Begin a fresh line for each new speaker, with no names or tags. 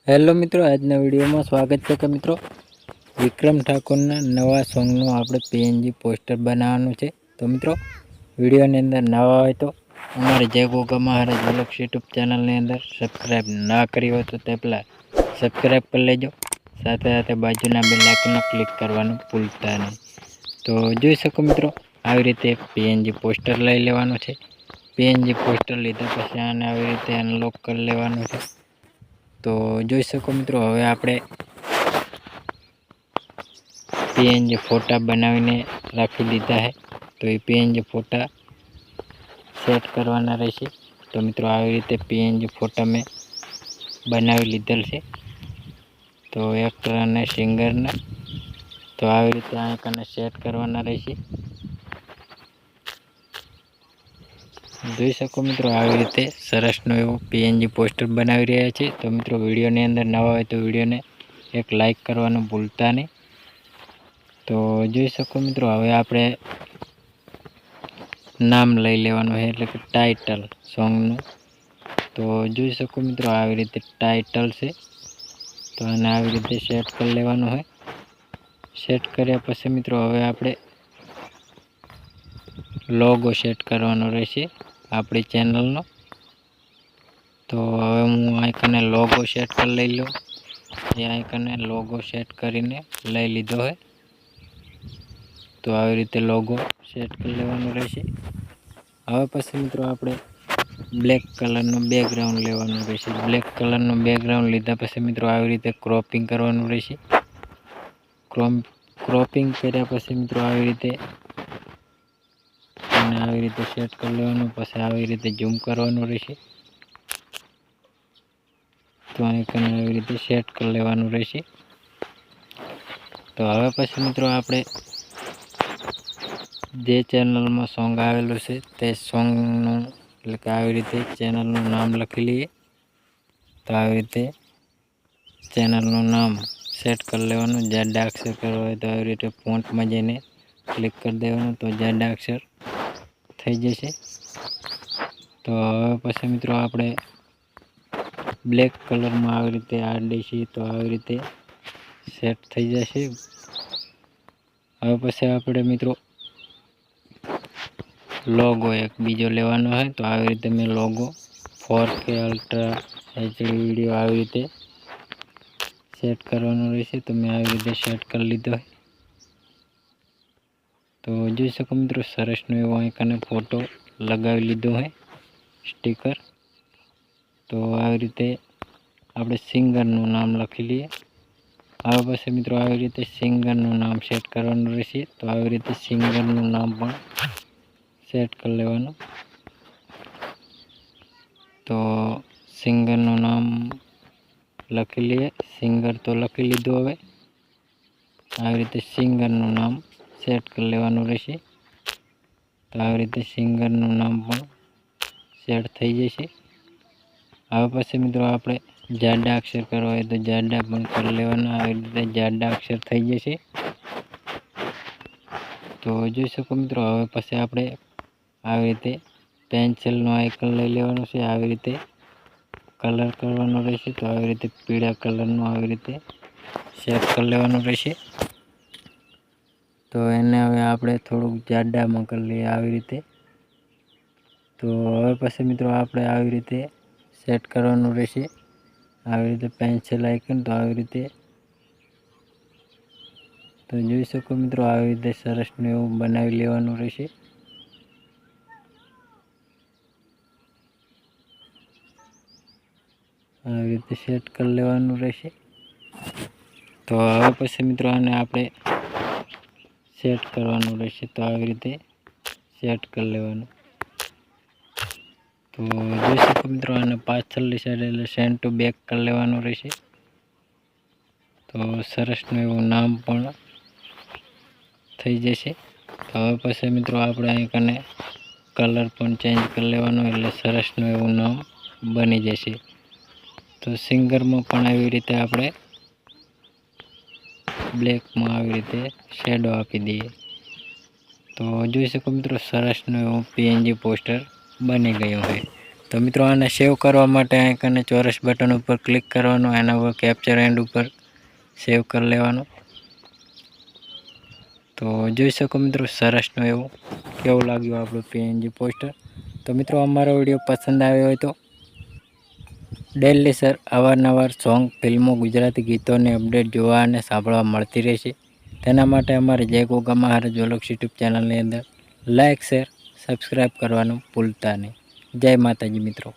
Hello મિત્રો, આજના વિડીયોમાં સ્વાગત છે કે મિત્રો વિક્રમ ઠાકોરના નવા સોંગનું આપણે પીએનજી પોસ્ટર બનાવવાનું છે। તો મિત્રો વિડીયોની અંદર નવા હોય તો અમારી જય ગોગા મહારાજ વ્લોગ્સ યુટ્યુબ ચેનલની અંદર સબસ્ક્રાઈબ ના કરી હોય તો તે પહેલાં સબસ્ક્રાઈબ કરી લેજો, સાથે સાથે બાજુના બેલ આઇકનને ક્લિક કરવાનું ભૂલતા નહીં। તો જોઈ શકો મિત્રો, આવી રીતે પીએનજી પોસ્ટર લઈ લેવાનું છે। પીએનજી પોસ્ટર લીધા પછી આને આવી રીતે અનલોક કરી લેવાનું છે। તો જોઈ શકો મિત્રો, હવે આપણે પીએનજી ફોટા બનાવીને રાખી દીધા છે। તો એ પીએનજી ફોટા સેટ કરવાના રહેશે। તો મિત્રો આવી રીતે પીએનજી ફોટા મેં બનાવી લીધેલ છે। તો એક્ટર અને સિંગરના તો આવી રીતે આઈકનને સેટ કરવાના રહેશે। જોઈ શકો મિત્રો, આવી રીતે સરસનો એવો પીએનજી પોસ્ટર બનાવી રહ્યા છે। તો મિત્રો વિડીયોની અંદર નવા હોય તો વિડીયોને એક લાઈક કરવાનું ભૂલતા નહીં। તો જોઈ શકો મિત્રો, હવે આપણે નામ લઈ લેવાનું છે, એટલે કે ટાઇટલ સોંગનું। તો જોઈ શકો મિત્રો, આવી રીતે ટાઇટલ છે। તો આને આવી રીતે સેટ કરી લેવાનું હોય। સેટ કર્યા પછી મિત્રો હવે આપણે લોગો સેટ કરવાનો રહેશે આપણી ચેનલનો। તો હવે હું આઈકને લોગો સેટ કરી લઈ લઉં। એ આઈકને લોગો સેટ કરીને લઈ લીધો હોય। તો આવી રીતે લોગો સેટ કરી લેવાનો રહેશે। હવે પછી મિત્રો આપણે બ્લેક કલરનું બેકગ્રાઉન્ડ લેવાનું રહેશે। બ્લેક કલરનું બેકગ્રાઉન્ડ લીધા પછી મિત્રો આવી રીતે ક્રોપિંગ કરવાનું રહેશે। ક્રોપિંગ કર્યા પછી મિત્રો આવી રીતે અને આવી રીતે સેટ કરી લેવાનું। પછી આવી રીતે ઝૂમ કરવાનું રહેશે। તો આઈકન આવી રીતે સેટ કરી લેવાનું રહેશે। તો હવે પછી મિત્રો આપણે જે ચેનલમાં સોંગ આવેલું છે તે સોંગનું, એટલે કે આવી રીતે ચેનલનું નામ લખી લઈએ। તો આવી રીતે ચેનલનું નામ સેટ કરી લેવાનું। જાડા અક્ષર કરવા હોય તો આવી રીતે ફોન્ટમાં જઈને ક્લિક કરી દેવાનું, તો જાડા અક્ષર થઈ જશે। તો હવે પછી મિત્રો આપણે બ્લેક કલરમાં આવી રીતે આરડીસી, તો આવી રીતે સેટ થઈ જશે। હવે પછી આપણે મિત્રો લોગો એક બીજો લેવાનો હોય। તો આવી રીતે મેં logo 4K ultra HD video આવી રીતે સેટ કરવાનું રહેશે। તો મેં આવી રીતે સેટ કરી લીધો હોય। તો જોઈ શકો મિત્રો, સરસનો એવો આઈકને ફોટો લગાવી લીધો હોય, સ્ટીકર। તો આવી રીતે આપણે સિંગરનું નામ લખી લઈએ। હવે પછી મિત્રો આવી રીતે સિંગરનું નામ સેટ કરવાનું રહેશે। તો આવી રીતે સિંગરનું નામ પણ સેટ કરી લેવાનું। તો સિંગરનું નામ લખી લઈએ। સિંગર તો લખી લીધું। હવે આવી રીતે સિંગરનું નામ સેટ કરી લેવાનું રહેશે। તો આવી રીતે સિંગરનું નામ પણ સેટ થઈ જશે। હવે પછી મિત્રો આપણે જાડા અક્ષર કરવા હોય તો જાડા પણ કરી લેવાના। આવી રીતે જાડા અક્ષર થઈ જશે। તો જોઈ શકો મિત્રો, હવે પછી આપણે આવી રીતે પેન્સિલનું આઇકન લઈ લેવાનું છે। આવી રીતે કલર કરવાનો રહેશે। તો આવી રીતે પીળા કલરનું આવી રીતે સેટ કરી લેવાનું રહેશે। તો એને હવે આપણે થોડુંક જાડામાં કરી લઈએ આવી રીતે। તો હવે પછી મિત્રો આપણે આવી રીતે સેટ કરવાનું રહેશે। આવી રીતે પેન્સિલ આઇકન, તો આવી રીતે તો જોઈ શકો મિત્રો, આવી રીતે સરસનું એવું બનાવી લેવાનું રહેશે। આવી રીતે સેટ કરી લેવાનું રહેશે। તો હવે પછી મિત્રો આને આપણે સેટ કરવાનું રહેશે। તો આવી રીતે સેટ કરી લેવાનું। તો જોઈ શકો મિત્રો, આને પાછળની સાઈડ એટલે સેન્ટ ટુ બેક કરી લેવાનું રહેશે। તો સરસનું એવું નામ પણ થઈ જશે। તો હવે પછી મિત્રો આપણે અહીં કને કલર પણ ચેન્જ કરી લેવાનો, એટલે સરસનું એવું નામ બની જશે। તો સિંગરમાં પણ આવી રીતે આપણે બ્લેકમાં આવી રીતે શેડો આપી દઈએ। તો જોઈ શકો મિત્રો, સરસનું એવું પીએનજી પોસ્ટર બની ગયું છે। તો મિત્રો આને સેવ કરવા માટે અહીં કને ચોરસ બટન ઉપર ક્લિક કરવાનું, એના ઉપર કેપ્ચર એન્ડ ઉપર સેવ કરી લેવાનું. તો જોઈ શકો મિત્રો સરસનું એવું કેવું લાગ્યું આપણું પીએનજી પોસ્ટર. તો મિત્રો અમારો વિડીયો પસંદ આવ્યો હોય તો ડેલી સર અવારનવાર સોંગ, ફિલ્મો, ગુજરાતી ગીતોની અપડેટ જોવા અને સાંભળવા મળતી રહેશે. તેના માટે અમારે જય ગોગા મહારાજ વ્લોગ્સ યુટ્યુબ ચેનલની અંદર લાઇક, શેર, સબસ્ક્રાઈબ કરવાનું ભૂલતા નહીં. જય માતાજી મિત્રો.